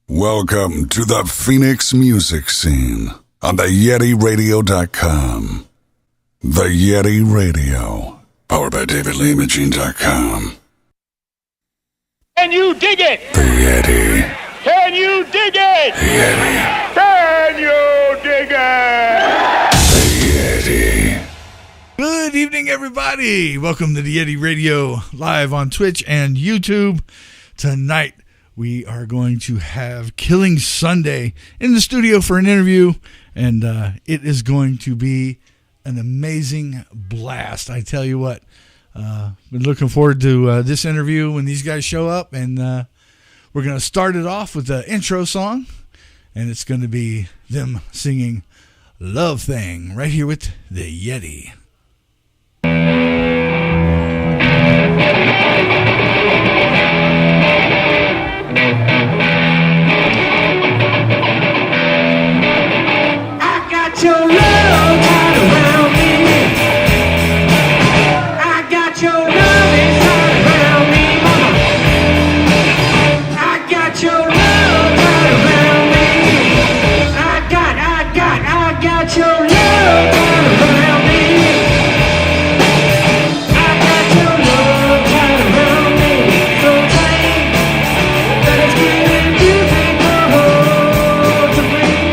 Welcome to the Phoenix music scene on the YetiRadio.com. The Yeti Radio, powered by DavidLeeImaging.com. Can you dig it? The Yeti. Can you dig it? The Yeti. Can you dig it? The Yeti. Good evening, everybody. Welcome to the Yeti Radio, live on Twitch and YouTube. Tonight, we are going to have Killing Sunday in the studio for an interview, and it is going to be an amazing blast. I tell you what, been looking forward to this interview when these guys show up, and we're going to start it off with the intro song, and it's going to be them singing Love Thing right here with the Yeti. I got your love tied around me. I got your love inside around me, mama. I got your love tied around me. I got your love tied around me. I got your love tied around me so tight that it's giving you the hold to breathe.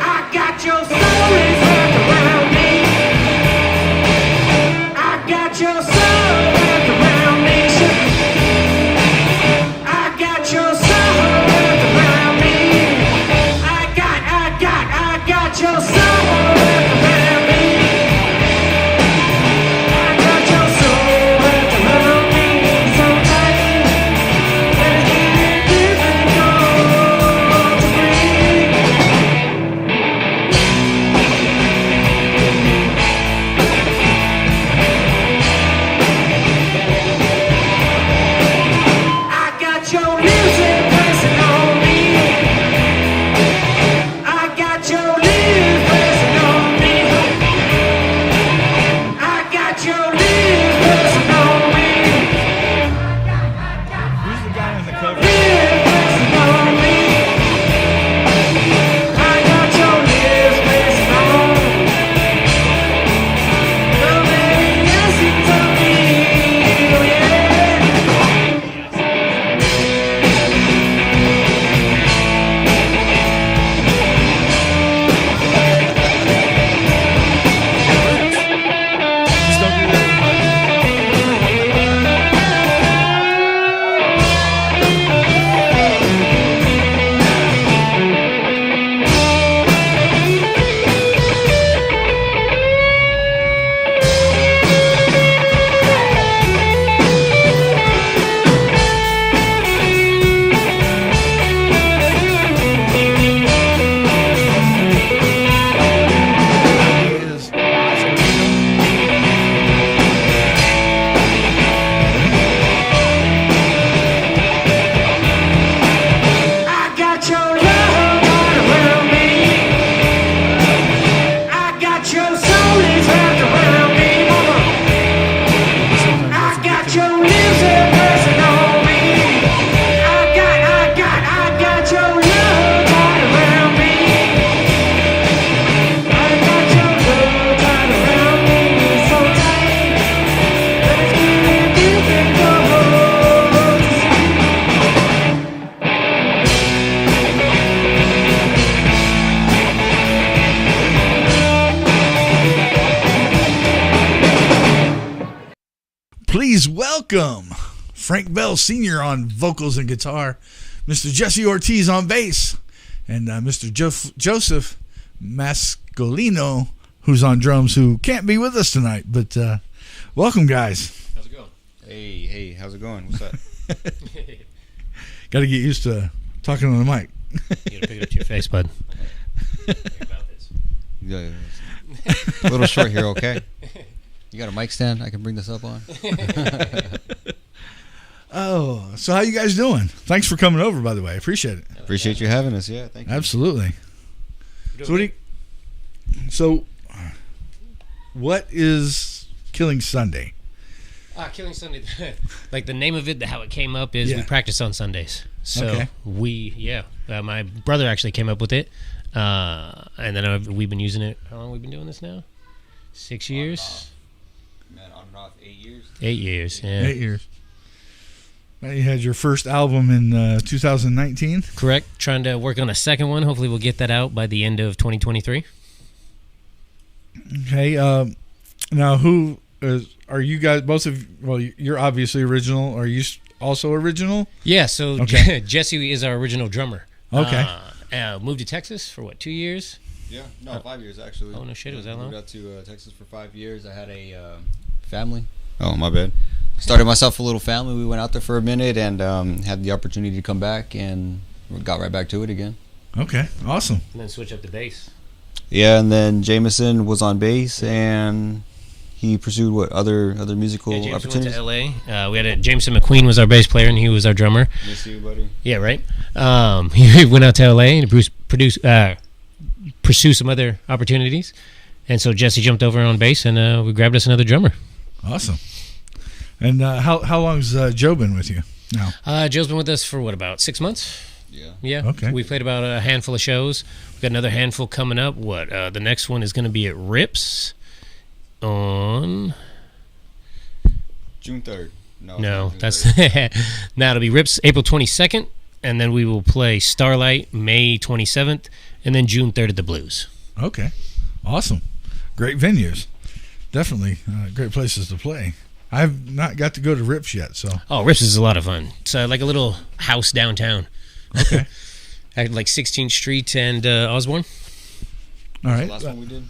I got your soul is wrapped around me. I got your soul wrapped around me. I got your soul wrapped around me. I got your soul wrapped around me. I got your soul wrapped around me so tight that it's giving you the hold to breathe. I got your music pressing on me. I got your lips pressing on me. I got your lips pressing on me. Who's the guy in the cover? Lips pressing on me. I got your lips pressing on me. Girl, baby, yes, it's on me. Oh, yeah. Just don't do that. Is I got your love tied around me. I got your soul is wrapped around me, mama. I got your music pressing on me. I got your love tied around me. I got your love tied around me so tight that it's giving you the hold to see. Please welcome Frank Bell Sr. on vocals and guitar, Mr. Jesse Ortiz on bass, and Mr. Joseph Mascolino, who's on drums, who can't be with us tonight. But welcome, guys. How's it going? Hey, how's it going? What's up? Got to get used to talking on the mic. You gotta pick it up to your face, bud. Think about this. Yeah, a little short here, okay? You got a mic stand I can bring this up on? Oh, so how you guys doing? Thanks for coming over, by the way. I appreciate it. Appreciate you having us. Yeah, thank you. Absolutely. So what is Killing Sunday? Killing Sunday, like the name of it, how it came up is Yeah. we practice on Sundays. So Okay. my brother actually came up with it, and then we've been using it. How long have we been doing this now? 6 years? Man, on and off 8 years. 8 years, yeah. 8 years. Now you had your first album in 2019. Correct. Trying to work on a second one. Hopefully we'll get that out by the end of 2023. Okay. Now, who are you guys? Both of well, you're obviously original. Are you also original? Yeah, so Okay. Jesse is our original drummer. Okay. Moved to Texas for, 2 years? Yeah, no, 5 years actually. Oh, no shit, it was that long? Moved out to Texas for 5 years. I had a family. Oh, my bad. Started myself a little family. We went out there for a minute and had the opportunity to come back and got right back to it again. Okay. Awesome. And then switch up to bass. Yeah, and then Jameson was on bass and he pursued other musical Yeah, Jameson opportunities. went to LA. We had Jameson McQueen was our bass player and he was our drummer. Miss you, buddy. Yeah, right. He went out to LA and pursue some other opportunities. And so Jesse jumped over on bass and we grabbed us another drummer. Awesome. And how long's Joe been with you now? Joe's been with us for about 6 months? Yeah. Yeah. Okay. We played about a handful of shows. We've got another handful coming up. The next one is going to be at Rips on... June 3rd. No, it's that's... not June 3rd. Now it'll be Rips April 22nd, and then we will play Starlight May 27th, and then June 3rd at the Blues. Okay. Awesome. Great venues. Definitely great places to play. I've not got to go to Rips yet, so. Oh, Rips is a lot of fun. It's like a little house downtown. Okay. At like 16th Street and Osborne. All right. The last one we did?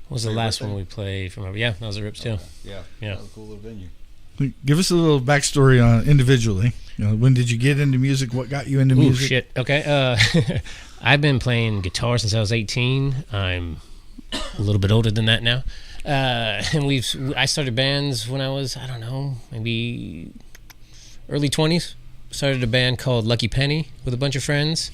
What was the Your last birthday? one we played from? Yeah, that was a Rips too. Okay. Yeah. Yeah. That was a cool little venue. Give us a little backstory on individually. When did you get into music? What got you into Ooh, music? shit. Okay. I've been playing guitar since I was 18. I'm a little bit older than that now. And I started bands when I was, I don't know, maybe early 20s. Started a band called Lucky Penny with a bunch of friends.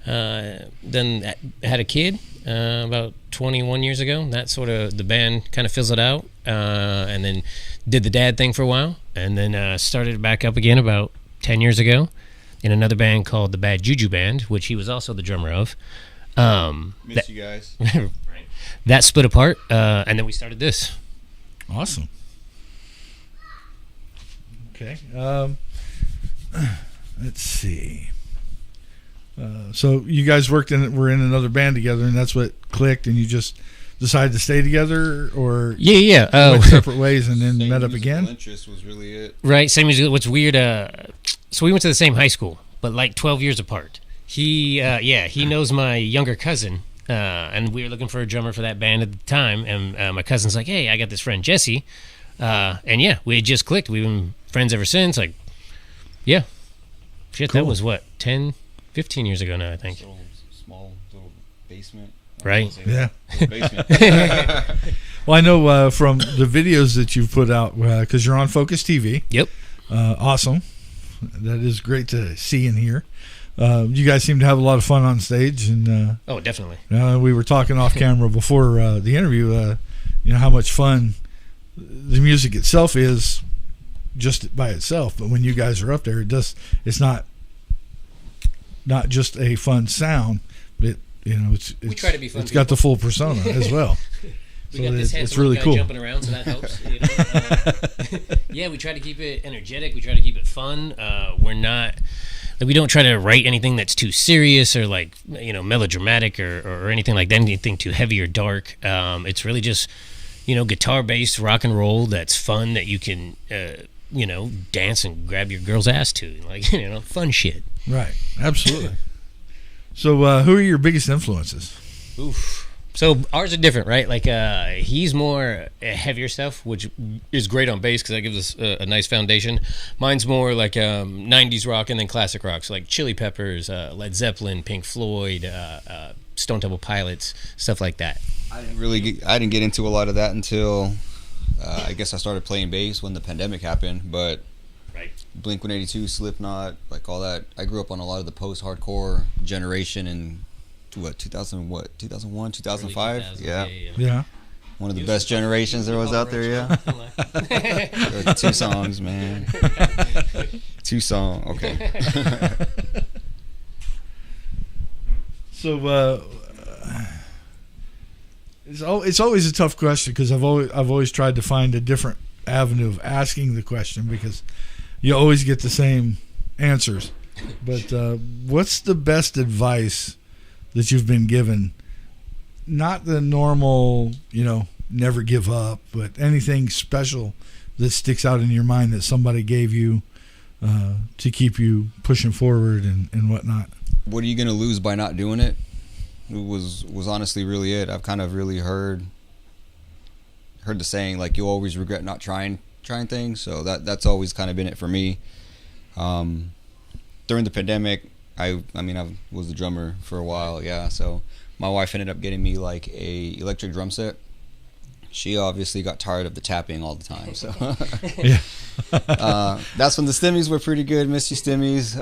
Then had a kid about 21 years ago. That sort of, the band kind of fizzled out. And then did the dad thing for a while. And then started back up again about 10 years ago in another band called the Bad Juju Band, which he was also the drummer of. Miss you guys. That split apart, and then we started this. Awesome. Okay. Let's see. So you guys were in another band together, and that's what clicked, and you just decided to stay together, or Yeah. went separate ways and then Same met up musical again? interest was really it. Right, same as what's weird. So we went to the same high school, but like 12 years apart. He knows my younger cousin, and we were looking for a drummer for that band at the time. And my cousin's like, "Hey, I got this friend Jesse," and yeah, we had just clicked. We've been friends ever since. Like, yeah, shit, Cool. that was what 10, 15 years ago now, I think. Little small little basement. Right. Yeah. Little basement. Well, I know from the videos that you've put out, because you're on Focus TV. Yep. Awesome. That is great to see and hear. You guys seem to have a lot of fun on stage, and Oh, definitely. we were talking off camera before the interview. How much fun the music itself is just by itself, but when you guys are up there, it's not just a fun sound. It's We try to be fun It's got the full persona as well. We So got this it's handsome really guy cool. jumping around, so that helps. Yeah, we try to keep it energetic. We try to keep it fun. We're not we don't try to write anything that's too serious or melodramatic or anything like that. Anything too heavy or dark. It's really just guitar based rock and roll that's fun that you can dance and grab your girl's ass to, fun shit. Right. Absolutely. So, who are your biggest influences? Oof. So ours are different, right? Like he's more heavier stuff, which is great on bass because that gives us a nice foundation. Mine's more like 90s rock and then classic rock, so like Chili Peppers, Led Zeppelin, Pink Floyd, Stone Temple Pilots, stuff like that. I didn't get into a lot of that until I guess I started playing bass when the pandemic happened. But Right. Blink-182, Slipknot, like all that. I grew up on a lot of the post-hardcore generation in 2001, 2005. Early 2000s, Yeah. Yeah. One of the best generations there was out there, yeah. There were 2 songs, man. 2 songs, okay. So it's always a tough question because I've always tried to find a different avenue of asking the question because you always get the same answers. But what's the best advice that you've been given? Not the normal, never give up, but anything special that sticks out in your mind that somebody gave you to keep you pushing forward and whatnot. What are you going to lose by not doing it? It was honestly really it. I've kind of really heard the saying, like, you'll always regret not trying things. So that's always kind of been it for me. During the pandemic, I was the drummer for a while, yeah. So my wife ended up getting me like a electric drum set. She obviously got tired of the tapping all the time, so Yeah. That's when the stimmies were pretty good. Miss you, stimmies.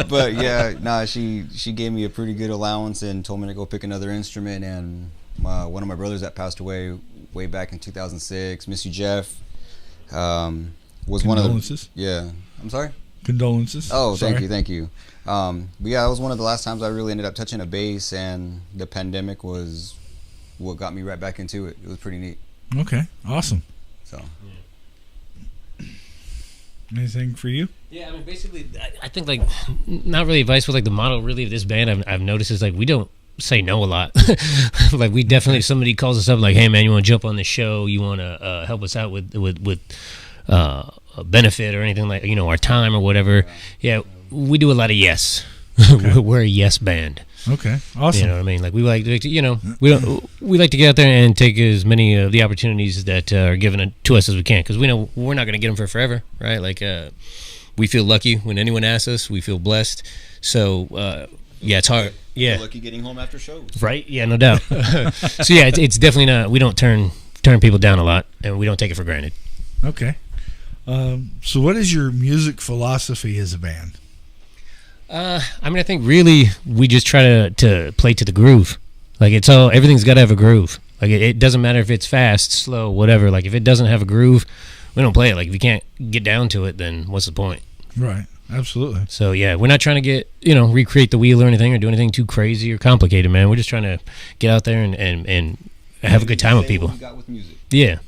But yeah, she gave me a pretty good allowance and told me to go pick another instrument. And one of my brothers that passed away way back in 2006, Miss you, Jeff, was one of the. Condolences. Yeah, I'm sorry. Condolences. Oh, Sorry. thank you. But yeah, it was one of the last times I really ended up touching a bass, and the pandemic was what got me right back into it. It was pretty neat. Okay, awesome. So. Anything for you? Yeah, I mean, basically, I think, like, not really advice, but, like, the model really of this band I've noticed is, like, we don't say no a lot. Like, we definitely, if somebody calls us up, like, hey, man, you want to jump on the show, you want to help us out with a benefit or anything, like, our time or whatever. Yeah, we do a lot of yes. Okay. We're a yes band. Okay, awesome. You know what I mean? Like, we like to, we like to get out there and take as many of the opportunities that are given to us as we can, because we know we're not going to get them for forever, right? Like, we feel lucky when anyone asks us. We feel blessed. So, yeah, it's hard. Yeah, Lucky getting home after shows. right. Yeah, no doubt. So yeah, it's definitely not. We don't turn people down a lot, and we don't take it for granted. Okay. So what is your music philosophy as a band? I mean, I think really we just try to play to the groove. Like, everything's got to have a groove. Like, it doesn't matter if it's fast, slow, whatever. Like, if it doesn't have a groove, we don't play it. Like, if you can't get down to it, then what's the point? Right. Absolutely. So yeah, we're not trying to get recreate the wheel or anything or do anything too crazy or complicated, man. We're just trying to get out there and have a good time with people. What we got with music. Yeah,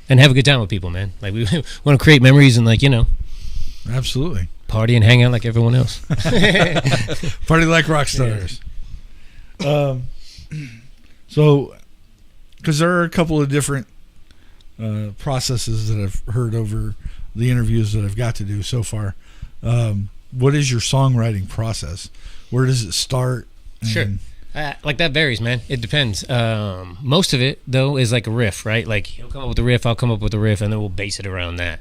and have a good time with people, man. Like, we want to create memories and, like, Absolutely. party and hang out like everyone else. Party like rock stars. So, because there are a couple of different processes that I've heard over the interviews that I've got to do so far. What is your songwriting process? Where does it start? Sure. Like, that varies, man. It depends. Most of it, though, is like a riff, right? Like, he'll come up with a riff, I'll come up with a riff, and then we'll base it around that.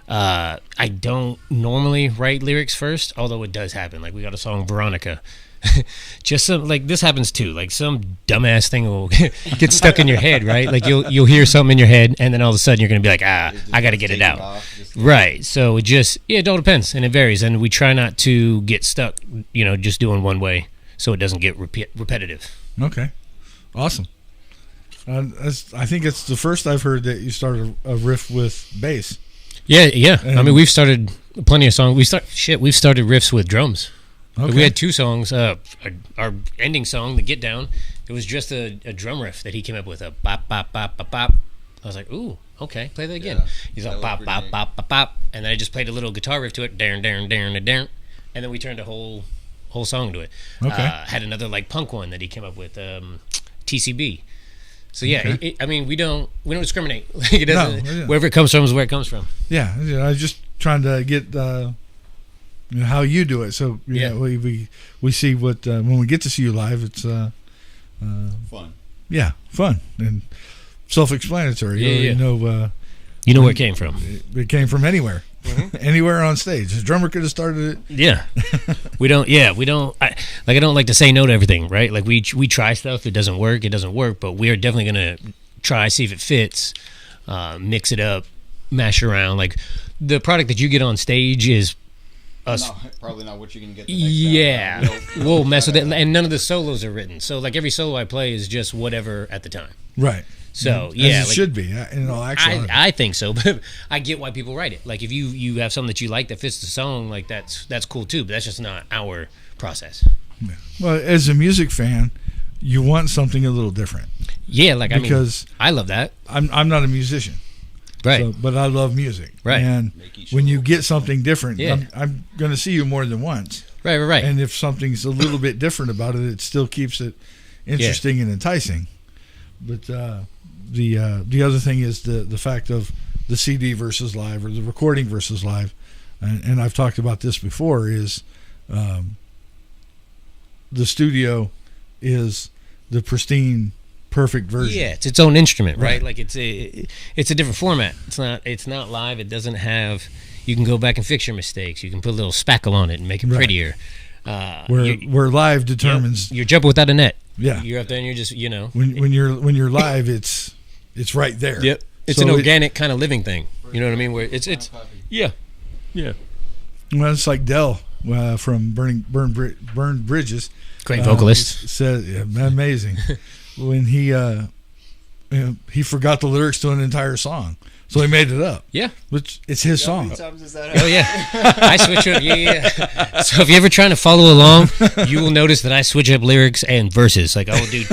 I don't normally write lyrics first, although it does happen. Like, we got a song, Veronica. Just some, like, this happens too. Like, some dumbass thing will get stuck in your head, right? Like, you'll hear something in your head, and then all of a sudden you're gonna be like, I gotta get it out. Right. So it all depends, and it varies, and we try not to get stuck, just doing one way, so it doesn't get repetitive. Okay. Awesome. I think it's the first I've heard that you started a riff with bass. Yeah. I mean, we've started plenty of songs. We've started riffs with drums. Okay. We had 2 songs. Our ending song, the Get Down, it was just a drum riff that he came up with, a bop, bop, bop, bop, bop. I was like, ooh, okay, play that again. Yeah, He's like, bop, bop, bop, bop, bop. And then I just played a little guitar riff to it, darn, darn, darn, darn. And then we turned a whole song to it. Okay. Had another, like, punk one that he came up with, TCB. So yeah, Okay. I mean, we don't discriminate. Like, it doesn't. No, yeah. Wherever it comes from is where it comes from. Yeah. I was just trying to get how you do it. So Yeah. we see what when we get to see you live, it's Fun. yeah, fun and self-explanatory. Yeah. You know, You know where it came from. it came from anywhere, anywhere on stage. The drummer could have started it. Yeah, we don't. I don't like to say no to everything, right? Like, we try stuff. It doesn't work. But we are definitely gonna try, see if it fits, mix it up, mash around. Like, the product that you get on stage is us. Probably not what you're gonna get. The next Yeah, time. we'll mess with it, and none of the solos are written. So like every solo I play is just whatever at the time. Right. So As yeah, it should be. In all actuality. I think so, but I get why people write it. Like if you have something that you like that fits the song, like that's cool too. But that's just not our process. Yeah. Well, as a music fan, you want something a little different. Yeah, like because I love that. I'm not a musician, Right? but I love music. Right. And when you get something different, Yeah. I'm going to see you more than once. Right. And if something's a little bit different about it, it still keeps it interesting and enticing. But the other thing is the fact of the CD versus live, or the recording versus live, and I've talked about this before, is the studio is the pristine, perfect version. Yeah, it's its own instrument, right? Right. Like it's a different format. It's not live. It doesn't have. You can go back and fix your mistakes. You can put a little spackle on it and make it Right. prettier. Where live determines. You're jumping without a net. Yeah. You're up there and you're just When you're live, it's right there. Yep. It's So an organic kind of living thing. You know what I mean? Where it's yeah. Well, it's like Dell from Burned Bridges. Great vocalist. Said amazing when he forgot the lyrics to an entire song, so he made it up. Yeah. Which it's his How song. many times is that? Oh yeah. I switch up. Yeah. So if you're ever trying to follow along, you will notice that I switch up lyrics and verses. Like I will do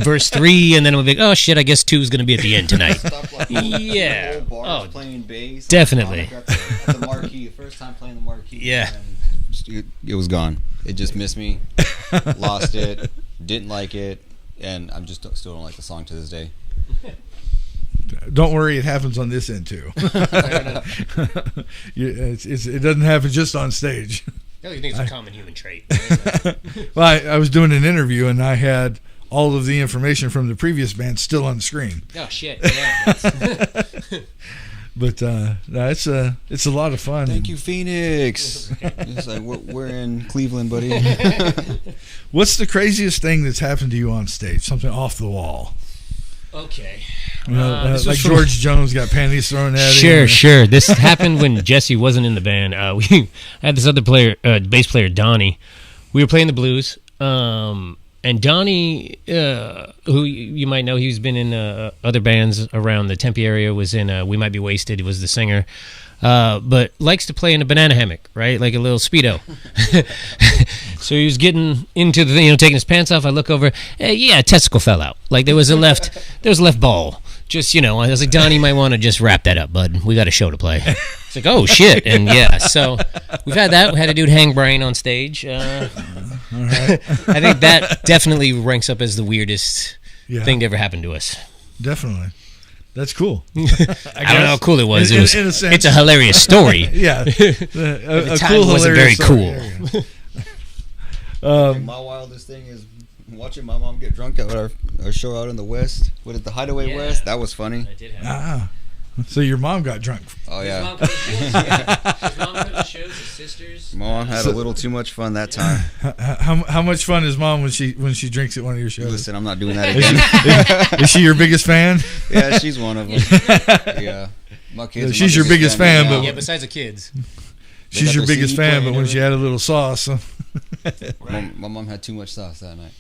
verse 3, and then I'm like, oh shit, I guess 2 is going to be at the end tonight. Stuff like Yeah. the whole bars Oh, playing bass. definitely. At the marquee, the first time playing the marquee. Yeah. and it was gone. It just missed me. Lost it. Didn't like it, and I'm just still don't like the song to this day. Don't worry, it happens on this end too. It doesn't happen just on stage. I think it's a common human trait. Well, I was doing an interview and I had all of the information from the previous band still on the screen. Oh shit! Yeah. But no, it's a lot of fun. Thank you, Phoenix. It's like we're in Cleveland, buddy. What's the craziest thing that's happened to you on stage? Something off the wall. Okay. You know, This was like from- George Jones got panties thrown at him. Sure. This happened when Jesse wasn't in the band. We had this other player, bass player Donnie. We were playing the blues, and Donnie, who you might know, he's been in other bands around the Tempe area. Was in We Might Be Wasted. He was the singer, but likes to play in a banana hammock, right, like a little Speedo. So he was getting into the thing, taking his pants off. I look over, a testicle fell out. Like there was a left ball. Just, I was like, Donnie, you might want to just wrap that up, bud. We got a show to play. It's like, oh, shit. And, so we've had that. We had a dude hang brain on stage. All right. I think that definitely ranks up as the weirdest Yeah, thing to ever happen to us. definitely. That's cool. I don't know how cool it was. In It was a sense. it's a hilarious story. Yeah. the time wasn't very cool. My wildest thing is watching my mom get drunk at our show out in the West. What is the Hideaway Yeah. West? That was funny. I did have So your mom got drunk. Oh His mom yeah, put shows, yeah. His mom put the shows, his sisters. my mom had a little too much fun that time. How much fun is mom when she drinks at one of your shows? Listen, I'm not doing that again. Is she your biggest fan? Yeah, she's one of them. Yeah, my kids. are She's my your biggest fan, right but- now. Yeah, besides the kids. She's got your their biggest CD fan, playing but and when she everything. had a little sauce. My mom had too much sauce that night.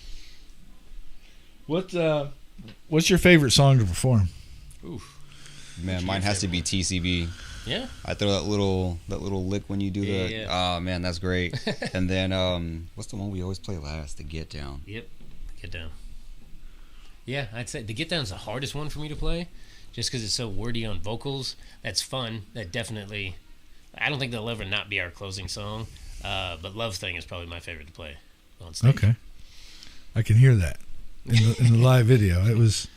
What's your favorite song to perform? Man, mine has to be TCB. Yeah. I throw that little lick when you do Yeah, the. yeah. Oh man, that's great. And then what's the one we always play last? The Get Down. Yep. Get Down. Yeah, I'd say the Get Down's the hardest one for me to play, just because it's so wordy on vocals. That's fun. That definitely. I don't think they'll ever not be our closing song, but Love Thing is probably my favorite to play on stage. Okay, I can hear that in the live video. It was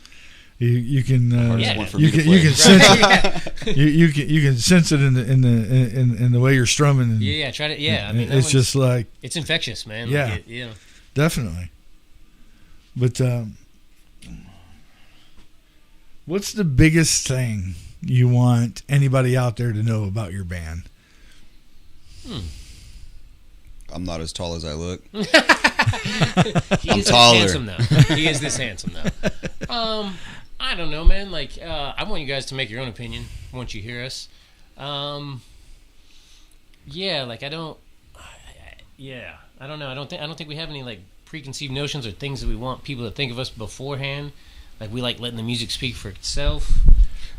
you can Hardest Yeah. one for you me to can you play. can sense it. You can sense it in the way you're strumming. And, Yeah, try to. Yeah, I mean, that it's one's- just like it's infectious, man. Yeah. Like it, definitely. But what's the biggest thing you want anybody out there to know about your band? I'm not as tall as I look. He I'm is taller. this handsome though. He is this handsome though. I don't know, man. Like, I want you guys to make your own opinion once you hear us. Yeah, like I don't. Yeah, I don't know. I don't think we have any like preconceived notions or things that we want people to think of us beforehand. Like we like letting the music speak for itself.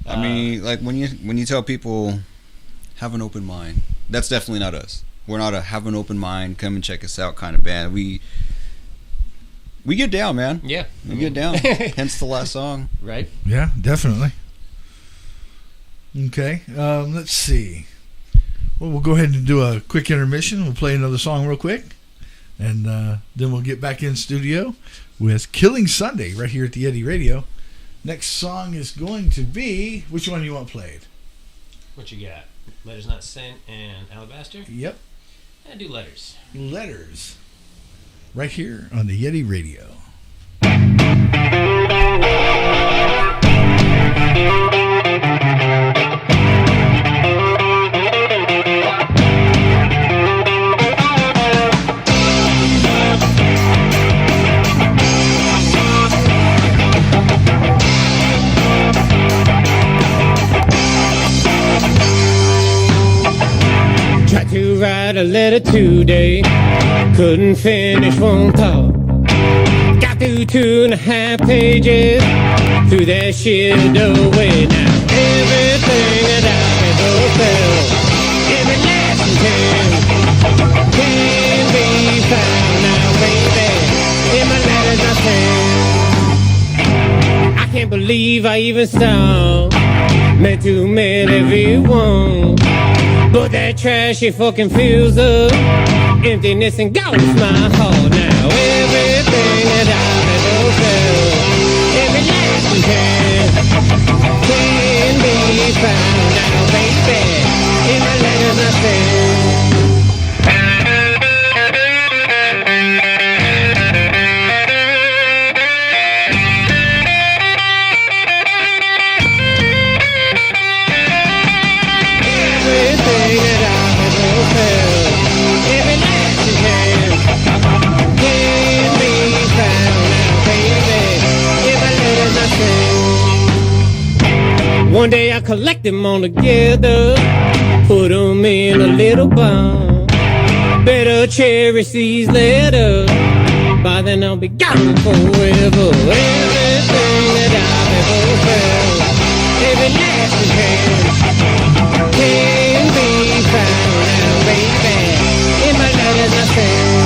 I mean, like when you tell people have an open mind, that's definitely not us. We're not a have an open mind, come and check us out kind of band. We get down, man. Yeah, we get down. Hence the last song, right? Yeah, definitely. Okay, let's see. Well, we'll go ahead and do a quick intermission. We'll play another song real quick, and then we'll get back in studio with Killing Sunday right here at the Yeti Radio. Next song is going to be, which one do you want played? What you got? Letters Not Sent and Alabaster? Yep. I do Letters. Letters. Right here on the Yeti Radio. Tried to write a letter today, couldn't finish one thought. Got through 2.5 pages, threw that shit away. Now everything that I've ever felt, every last intent, can be found now, baby, in my letters I sent. I can't believe I even stopped, meant to mail everyone. But that trashy fucking fills up emptiness and ghosts my heart now. Everything that I've ever felt, every last intent, can be found now, baby, in my letters I sent. One day I collect them all together, put them in a little box. Better cherish these letters, by then I'll be gone forever. Everything that I've ever felt, every last intent, can be found now, baby, in my letters I sent.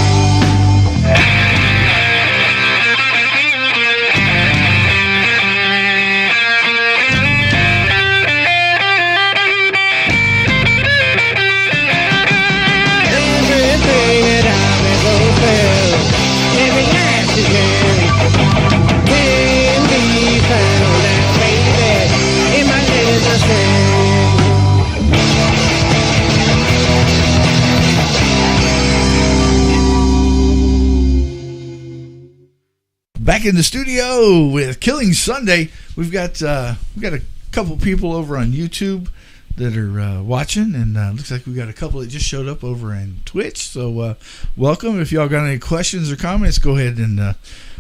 Back in the studio with Killing Sunday. We've got a couple people over on YouTube that are watching, and looks like we got a couple that just showed up over in Twitch. So welcome. If y'all got any questions or comments, go ahead and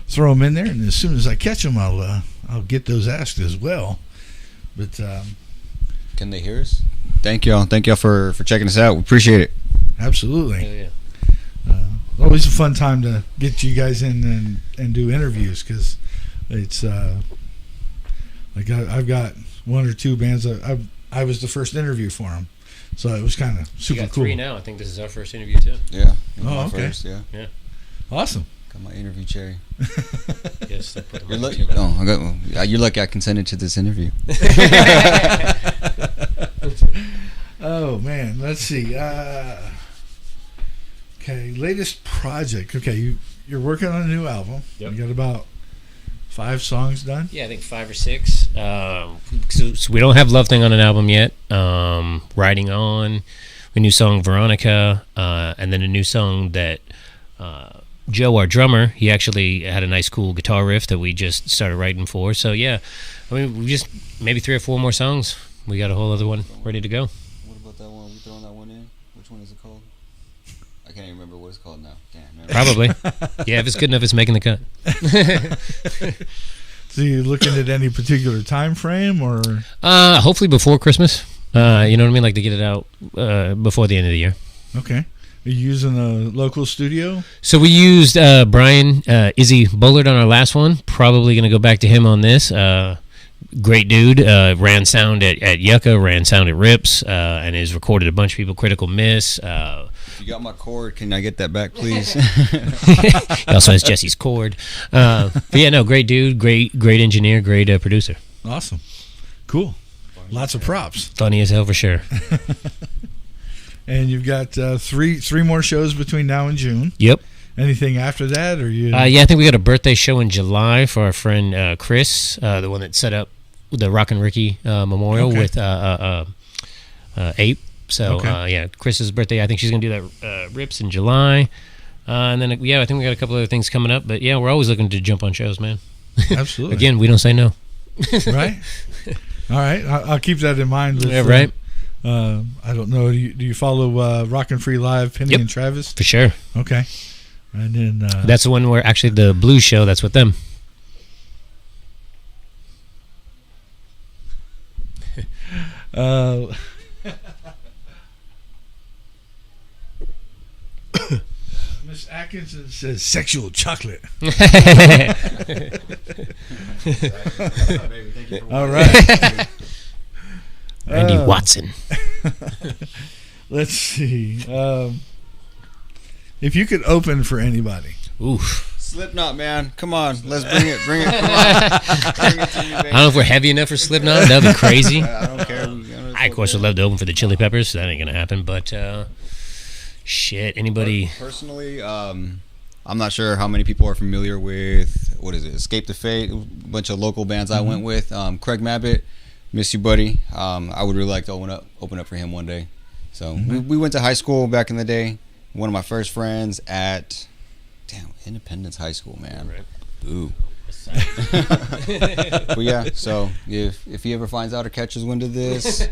throw them in there, and as soon as I catch them, I'll get those asked as well. But can they hear us? Thank y'all for checking us out. We appreciate it. Absolutely. Yeah. Always a fun time to get you guys in and do interviews, because it's like I've got one or two bands that I was the first interview for them, so it was kind of super you got cool. 3 now. I think this is our first interview too. Yeah. Oh, okay. First, yeah. Awesome. Got my interview cherry. Yes, I put them You're on lucky. YouTube. You're lucky I consented to this interview. Oh man, let's see. Okay, latest project. Okay, you're working on a new album. Yep. You got about 5 songs done. Yeah, I think 5 or 6. So we don't have Love Thing on an album yet. Riding On, a new song Veronica, and then a new song that Joe, our drummer, he actually had a nice cool guitar riff that we just started writing for. So yeah, I mean, we just maybe 3 or 4 more songs. We got a whole other one ready to go. What about that one? Are we throwing that one in? Which one is it called? I can't even remember what it's called now. Damn. Probably. Yeah, if it's good enough, it's making the cut. So you looking at any particular time frame, or? Hopefully before Christmas. You know what I mean? Like to get it out before the end of the year. Okay. Are you using a local studio? So we used Brian Izzy Bullard on our last one. Probably going to go back to him on this. Great dude. Ran sound at Yucca, ran sound at Rips, and has recorded a bunch of people. Critical Miss. You got my cord. Can I get that back, please? He also has Jesse's cord. But yeah, no, great dude, great engineer, great producer. Awesome. Cool. Lots of props. Funny as hell for sure. And you've got three more shows between now and June. Yep. Anything after that, or you? Yeah, I think we got a birthday show in July for our friend Chris, the one that set up the Rock and Ricky Memorial with Ape. So yeah, Chris's birthday. I think she's gonna do that Rips in July, and then I think we got a couple other things coming up. But yeah, we're always looking to jump on shows, man. Absolutely. Again, we don't say no. Right. All right, I'll keep that in mind. Yeah, right. I don't know. Do you follow Rockin' Free Live, Penny and Travis? For sure. Okay. And then that's the one where actually the blues show. That's with them. Miss Atkinson says sexual chocolate. All right. Randy Watson. Let's see. If you could open for anybody. Oof. Slipknot, man. Come on. Let's bring it. Bring it. Come on. Bring it to me, baby. I don't know if we're heavy enough for Slipknot. That'd be crazy. I don't care. I, of course, would love to open for the Chili Peppers. So that ain't going to happen. But, shit, anybody. Personally, I'm not sure how many people are familiar with, what is it, Escape the Fate, a bunch of local bands I went with. Craig Mabbitt, miss you, buddy. I would really like to open up for him one day. So we went to high school back in the day. One of my first friends at, Independence High School, man. Right. Ooh. But yeah, so if he ever finds out or catches wind of this,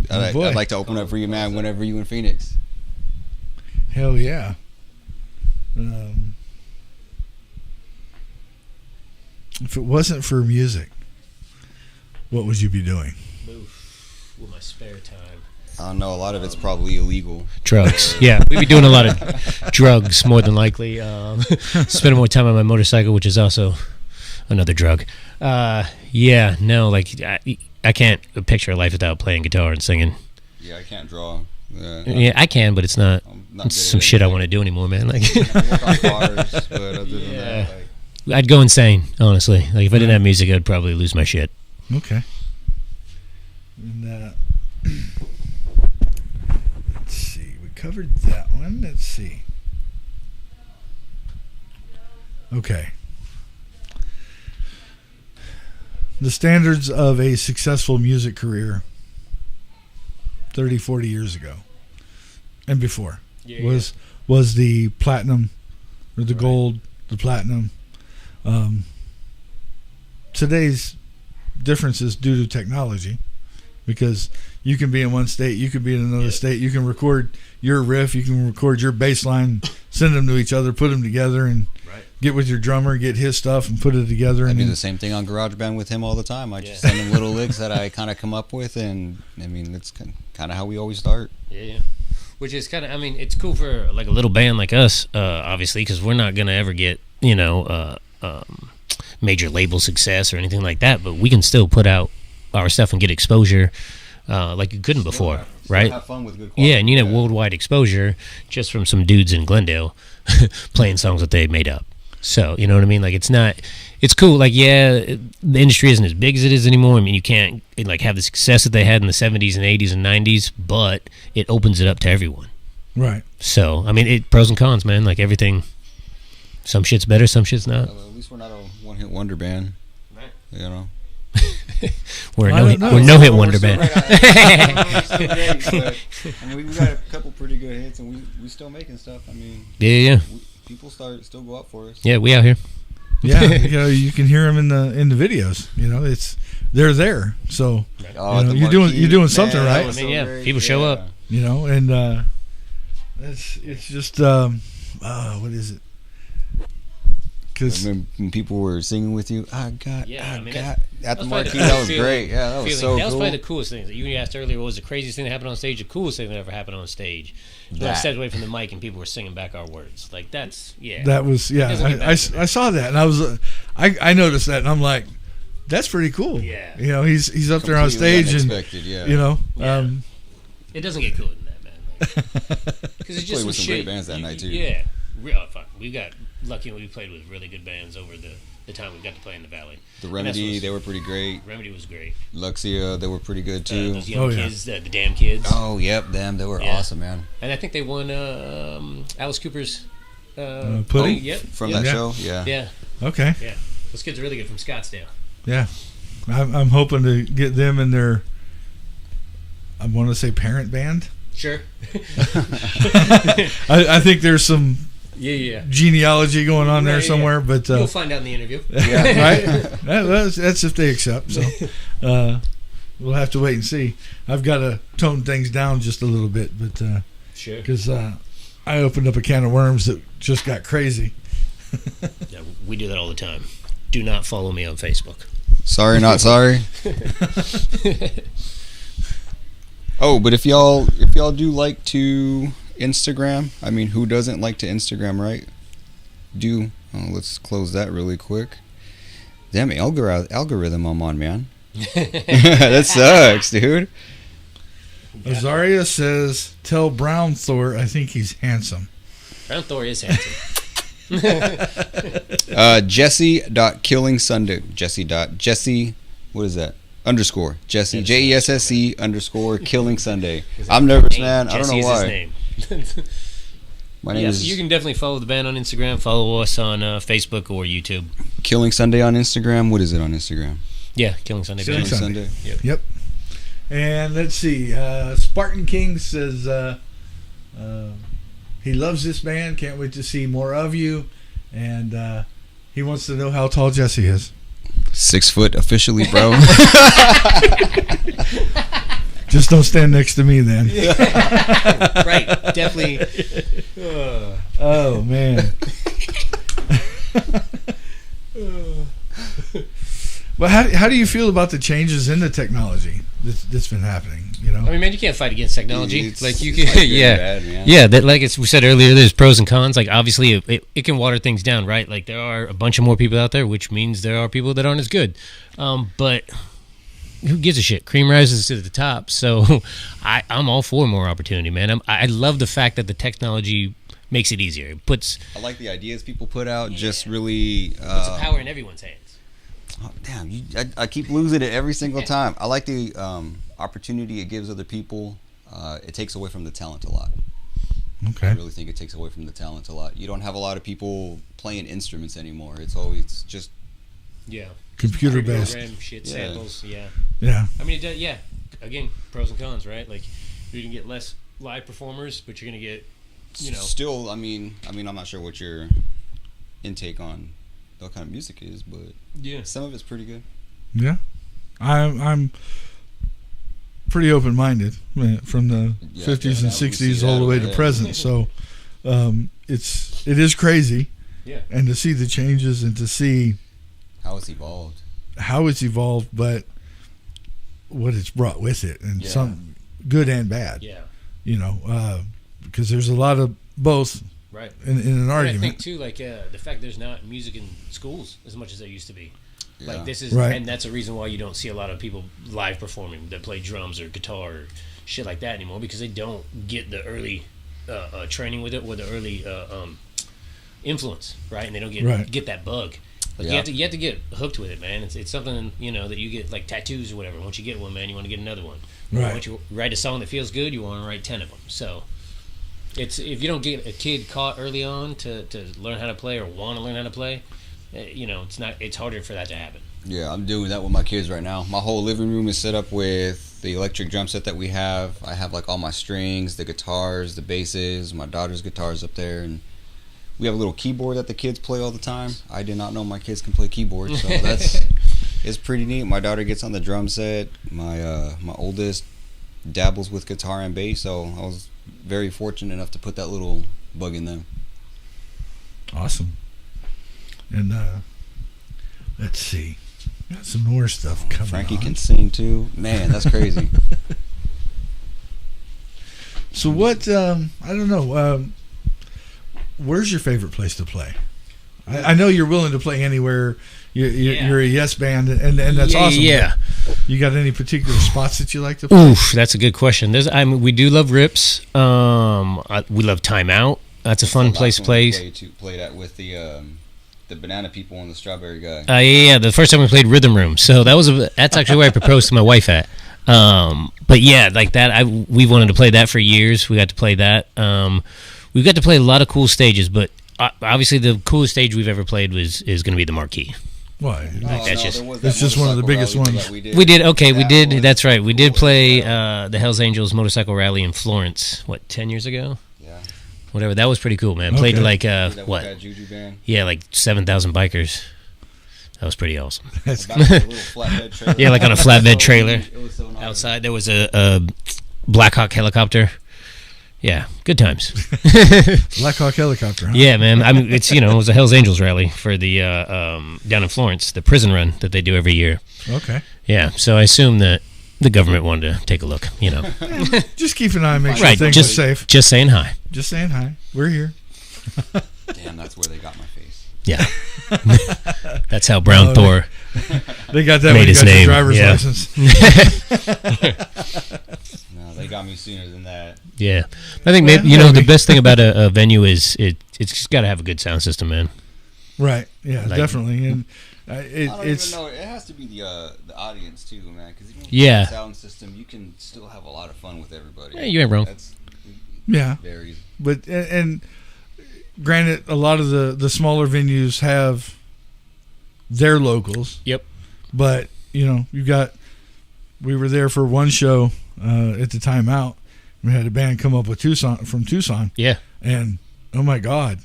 I'd like to open up for you, man, whenever you in Phoenix. Hell yeah. If it wasn't for music, what would you be doing? With my spare time. I don't know. A lot of it's probably illegal. Drugs. Yeah, we'd be doing a lot of drugs more than likely. Spending more time on my motorcycle, which is also another drug. Yeah, no, like I can't picture a life without playing guitar and singing. Yeah, I can't draw. Yeah, I can, but it's not some shit I want to do anymore, man. Like, I can work on bars, but other than that, I'd go insane, honestly. Like, if I didn't have music, I'd probably lose my shit. Okay. And let's see. We covered that one. Let's see. Okay. The standards of a successful music career 30, 40 years ago and before was the platinum or the gold, the platinum. Today's difference is due to technology, because you can be in one state, you could be in another state, you can record your riff, you can record your bass line, send them to each other, put them together, and get with your drummer, get his stuff, and put it together. I and do the same thing on GarageBand with him all the time. I just send him little licks that I kind of come up with, and I mean, it's kind of how we always start. Yeah. Which is kind of, I mean, it's cool for like a little band like us, obviously, because we're not going to ever get, major label success or anything like that, but we can still put out our stuff and get exposure like you couldn't before, right? Have fun with good quality. Yeah, and you know, worldwide exposure just from some dudes in Glendale playing songs that they made up. So, you know what I mean? Like, it's cool. Like, yeah, the industry isn't as big as it is anymore. I mean, you can't like have the success that they had in the 70s and 80s and 90s, but it opens it up to everyone. Right. So, I mean, pros and cons, man. Like, everything, some shit's better, some shit's not. Well, at least we're not a one-hit wonder band. Right. You know? We're a no-hit wonder band. I mean, we got a couple pretty good hits, and we still making stuff. I mean, yeah. People still go up for us. Yeah, we out here. Yeah, you can hear them in the videos. You know, they're there. So you're doing something right. I mean, yeah, people show up. You know, and it's just what is it? Because when people were singing with you, I got at the was marquee. probably That was feeling- great. Yeah, that was feeling. so That was cool. probably the coolest thing. You asked earlier, what was the craziest thing that happened on stage? The coolest thing that ever happened on stage. When I That. stepped away from the mic and people were singing back our words. Like that's that was doesn't get better I than I saw that, and I was I noticed that, and I'm like, that's pretty cool. Yeah. You know, he's up there on Completely stage, and unexpected, yeah. you know, Yeah. It doesn't get cooler than that, man. Because it's Played just with some shit. great bands that night, too. Yeah, fuck. We got lucky and we played with really good bands over the time we got to play in the Valley. The And that's Remedy, what's- they were pretty great. Remedy was great. Luxia, they were pretty good too. Those young yeah. kids, the damn kids. Oh, yep, them. They were Yeah. awesome, man. And I think they won Alice Cooper's Pudding? Oh, Yep. From yep. that Yeah. show, yeah. Yeah, Okay, yeah. Those kids are really good from Scottsdale. yeah, I'm hoping to get them in their, I want to say parent band. Sure. I think there's some Yeah. genealogy going on there Right, yeah. somewhere, but You'll find out in the interview. Yeah. right? That's if they accept. So we'll have to wait and see. I've got to tone things down just a little bit, but Sure. because I opened up a can of worms that just got crazy. Yeah, we do that all the time. Do not follow me on Facebook. Sorry, not sorry. Oh, but if y'all do like to Instagram, I mean, who doesn't like to Instagram, right? Let's close that really quick. Damn algorithm I'm on, man. That sucks, dude. Azaria says, "Tell Brown Thor I think he's handsome." Brown Thor is handsome. Jesse.KillingSunday. Jesse. What is that? Underscore. Jesse. JESSE underscore Killing Sunday. I'm nervous, man. I don't know Jesse is why. his name. My name Yeah, is so you can definitely follow the band on Instagram. Follow us on Facebook or YouTube. Killing Sunday on Instagram. What is it on Instagram? Yeah, Killing Sunday Killing Band. Sunday. Sunday. Yep. And let's see. Spartan King says he loves this band. Can't wait to see more of you. And he wants to know how tall Jesse is. 6 foot officially, bro. Just don't stand next to me then. Right, definitely. Oh man. Well, how do you feel about the changes in the technology that's been happening? You know, I mean, man, you can't fight against technology. It's- like you it's can, like good yeah, and bad, man. yeah. That like we said earlier, there's pros and cons. Like obviously, it can water things down, right? Like there are a bunch of more people out there, which means there are people that aren't as good. But who gives a shit? Cream rises to the top. So I'm all for more opportunity, man. I love the fact that the technology makes it easier. It puts I like the ideas people put out. Just really. the power in everyone's hands. Oh, damn, I keep losing it every single time. I like the opportunity it gives other people. It takes away from the talent a lot. I okay. really think it takes away from the talent a lot. You don't have a lot of people playing instruments anymore. It's always just Yeah, Computer based. program shit Yeah. samples. Yeah. Yeah. I mean, yeah. Again, pros and cons, right? Like, you're gonna get less live performers, but you're gonna get, still. I mean, I'm not sure what your intake on what kind of music is, but yeah. some of it's pretty good. Yeah. I'm pretty open minded from the Yeah, 50s and definitely. 60s See all the that way over to there. present. So it is crazy. Yeah. And to see the changes and to see How it's evolved. how it's evolved, but what it's brought with it, and Yeah. some good and bad. Yeah. You know, because there's a lot of both Right. in an And I argument. think too, like the fact there's not music in schools as much as there used to be. Yeah. Like this is, Right. and that's a reason why you don't see a lot of people live performing that play drums or guitar or shit like that anymore, because they don't get the early training with it or the early influence, right? And they don't Right. get that bug. Like Yeah. you have to get hooked with it, man. It's something that you get like tattoos or whatever. Once you get one, man, you want to get another one. Right. Once you write a song that feels good, you want to write 10 of them. So. It's if you don't get a kid caught early on to learn how to play or want to learn how to play, it's harder for that to happen. Yeah, I'm doing that with my kids right now. My whole living room is set up with the electric drum set that we have. I have like all my strings, the guitars, the basses, my daughter's guitars up there, and we have a little keyboard that the kids play all the time. I did not know my kids can play keyboard, so it's pretty neat. My daughter gets on the drum set. My oldest dabbles with guitar and bass, so I was very fortunate enough to put that little bug in them. Awesome. And let's see. Got some more stuff coming Frankie on. can sing too. Man, that's crazy. So what, I don't know, where's your favorite place to play? I know you're willing to play anywhere. You're a yes band, and that's awesome. Yeah. You got any particular spots that you like to play? Oof, that's a good question. We do love Rips. We love Time Out. That's a fun place to play. Played at with the banana people and the strawberry guy. Yeah. The first time we played Rhythm Room, so that's actually where I proposed to my wife at. But yeah, like that. We wanted to play that for years. We got to play that. We got to play a lot of cool stages, but obviously the coolest stage we've ever played is going to be the Marquee. Why? It's just one of the biggest ones. We did. That's right. We did play the Hells Angels motorcycle rally in Florence. 10 years ago? Yeah. Whatever. That was pretty cool, man. Played like That Juju band? Yeah, like 7,000 bikers. That was pretty awesome. That's About a little flatbed trailer. Yeah, like on a flatbed trailer. It was so nice. Outside there was a Black Hawk helicopter. Yeah, good times. Black Hawk helicopter, huh? Yeah, man. I mean, it was a Hells Angels rally for the down in Florence, the prison run that they do every year. Okay. Yeah, so I assume that the government wanted to take a look. Just keep an eye and make sure Right, things are safe. Just saying hi. Just saying hi. We're here. Damn, that's where they got my face. Yeah, that's how Brown Thor. They got that Made when you his got your name, driver's yeah. license. No, they got me sooner than that. Yeah, I think maybe the best thing about a venue is it's just got to have a good sound system, man. Right. Yeah, Like- definitely. And I don't it's even know. It has to be the audience too, man. Because even with Yeah. the sound system, you can still have a lot of fun with everybody. Yeah, you ain't wrong. That's yeah. very. But and granted, a lot of the smaller venues have their locals. Yep. But we were there for one show at the Time Out. We had a band come up with from Tucson, Yeah. and oh my God,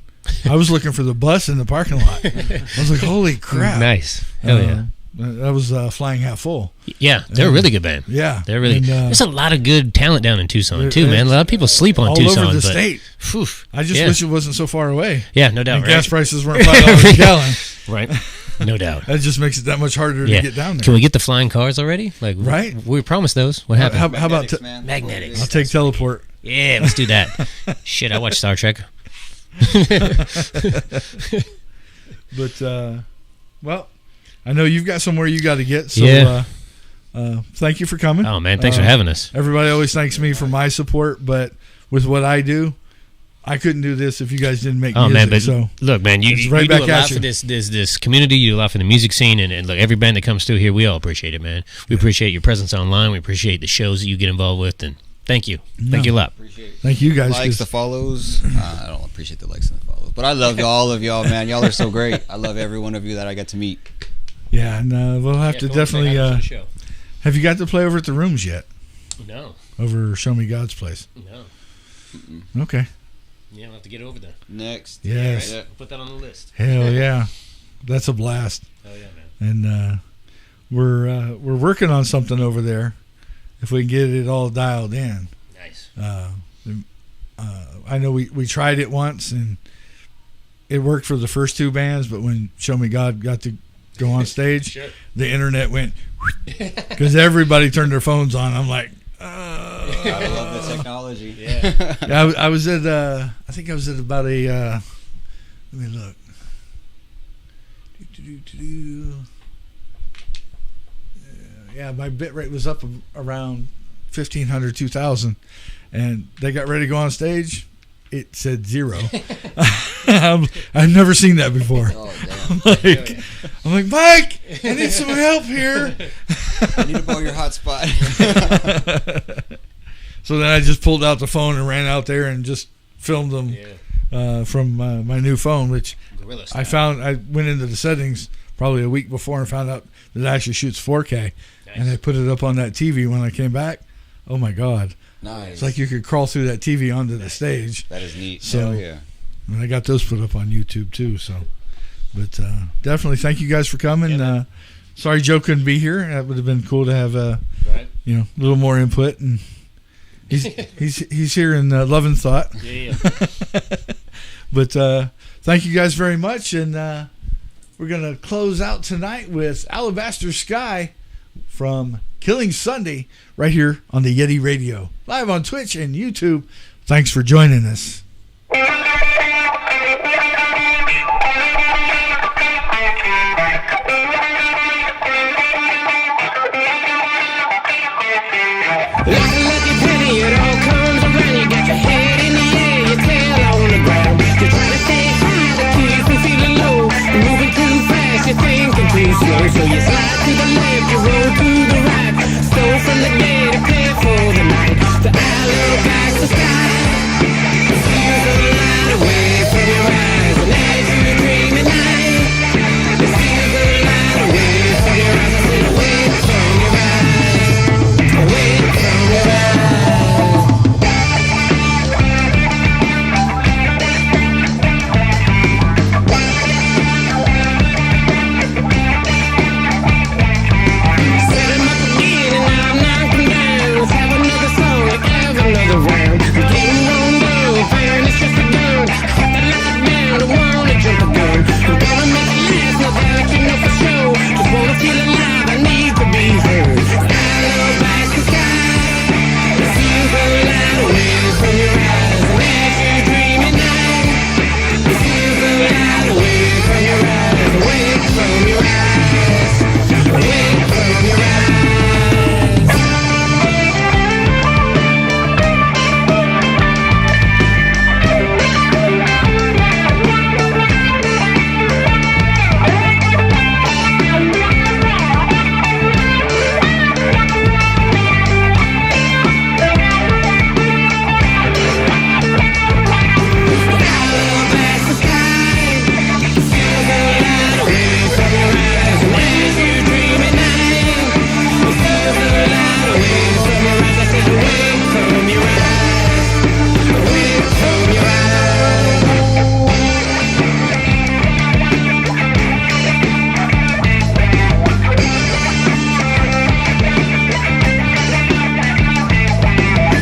I was looking for the bus in the parking lot. I was like, holy crap! Nice. Hell yeah. That was Flying Half Full. Yeah, they're a really good band. Yeah, They're really. And, there's a lot of good talent down in Tucson too, there- man. A lot of people sleep on all Tucson. over the but, state. Phew, I just yeah. wish it wasn't so far away. Yeah, no doubt. And Right? gas prices weren't $5 a gallon. Right. No doubt. That just makes it that much harder Yeah. to get down there. Can we get the flying cars already? Like, Right. We promised those. What happened? How about Magnetics, man. Magnetics. I'll take teleport. Yeah, let's do that. Shit, I watch Star Trek. But well, I know you've got somewhere you got to get. So Yeah. thank you for coming. Oh man, thanks for having us. Everybody always thanks me for my support, but with what I do, I couldn't do this if you guys didn't make Oh music. man, but so look, man, it's you right do back a at lot you. for this community. You do a lot for the music scene, and look, every band that comes through here, we all appreciate it, man. We appreciate your presence online. We appreciate the shows that you get involved with, and thank you, thank you a lot. Appreciate thank you guys. likes, 'cause the follows. I don't appreciate the likes and the follows, but I love all of y'all, man. Y'all are so great. I love every one of you that I get to meet. yeah, and we'll have to definitely. Have you got to play over at the Rooms yet? No, Over Show Me God's place. no. Okay. Yeah, we'll have to get over there. Next, Yes. Right, Put that on the list. Hell yeah, that's a blast. Oh yeah, man. And we're working on something over there. If we can get it all dialed in. Nice. I know we tried it once and it worked for the first two bands, but when Show Me God got to go on stage, Sure. the internet went because everybody turned their phones on. I'm like, I love the technology. Yeah. I was at I think I was at about a let me look. Yeah, my bit rate was up around 1,500, 2,000, and they got ready to go on stage. It said 0. I've never seen that before. Oh damn! I'm like, Mike, I need some help here. I need to borrow your hotspot. So then I just pulled out the phone and ran out there and just filmed them from my new phone, which Gorilla I found. I went into the settings probably a week before and found out that it actually shoots 4K. And I put it up on that TV when I came back. Oh my God. Nice. It's like you could crawl through that TV onto the stage. That is neat. So- Hell yeah. And I got those put up on YouTube too. So, but definitely thank you guys for coming. Sorry Joe couldn't be here. That would have been cool to have a little more input. And he's here in love and thought. Yeah. But thank you guys very much. And we're going to close out tonight with Alabaster Sky from Killing Sunday right here on the Yeti Radio, live on Twitch and YouTube. Thanks for joining us. Like a lucky penny, it all comes around. You got your head in the air, your tail on the ground. You're trying to stay high to keep from feeling low. You're moving too fast, you're thinking too slow. So you slide to the left, you roll to the right. Stole from the dead, prepare for the night. The alabaster sky steals the light away from your eyes. And as you dream at night, it steals the light away from your eyes. I said away from your eyes, away from your eyes. Set 'em up again and now I'm knocking down. Let's have another song, let's have another round. We're getting on low, firing it's just begun. Crack the light down, don't wanna jump the gun. We're gonna make it last, no doubt you know for sure. Just wanna feel alive, I need to be heard. Alabaster sky, it steals the light away from your eyes. And as you dream at night, it steals the light away from your eyes. Away from your eyes, away from your eyes. Alabaster sky, steals the light away from your eyes. And as you dream at night, it steals the light away from your eyes. I said away from your eyes, away from your eyes.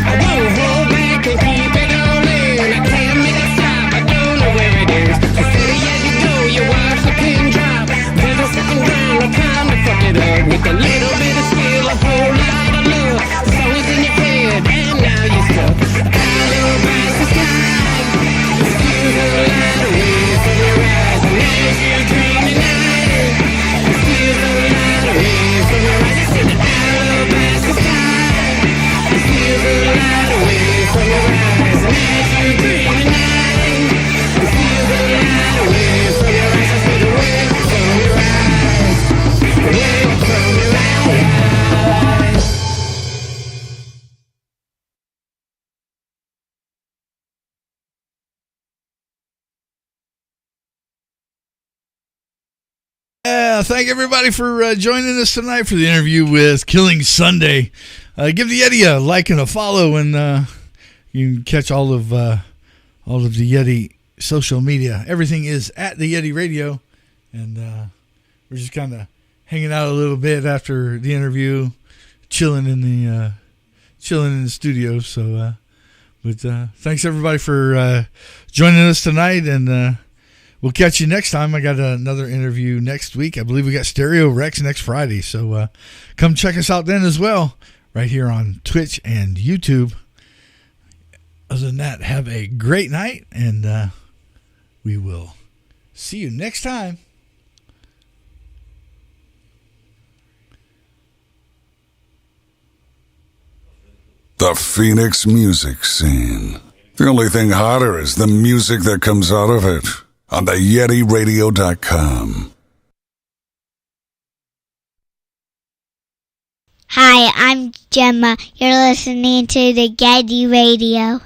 I won't hold back and keep it all in. I can't make it stop, I don't know where it is. So steady as you go, you watch the pin drop. There's no second round, no time to fuck it up. With a little bit of skill, a whole lot of love. The song is in your head, and now you're stuck. Alabaster sky, steals the light away from your eyes. And as you dream at night, it steals the light away from your eyes. It's in the alabaster sky, it steals the light away from your eyes. And as you dream at night, it steals the light away from your eyes. I said away from your eyes, away from your eyes. Yeah, thank everybody for joining us tonight for the interview with Killing Sunday. Give the Yeti a like and a follow, and you can catch all of the Yeti social media. Everything is at the Yeti Radio, and we're just kind of hanging out a little bit after the interview, chilling in the studio. So, but thanks everybody for joining us tonight, and we'll catch you next time. I got another interview next week. I believe we got Stereo Rex next Friday. So come check us out then as well, right here on Twitch and YouTube. Other than that, have a great night, and we will see you next time. The Phoenix music scene. The only thing hotter is the music that comes out of it. On the YetiRadio.com. Hi, I'm Gemma. You're listening to the Yeti Radio.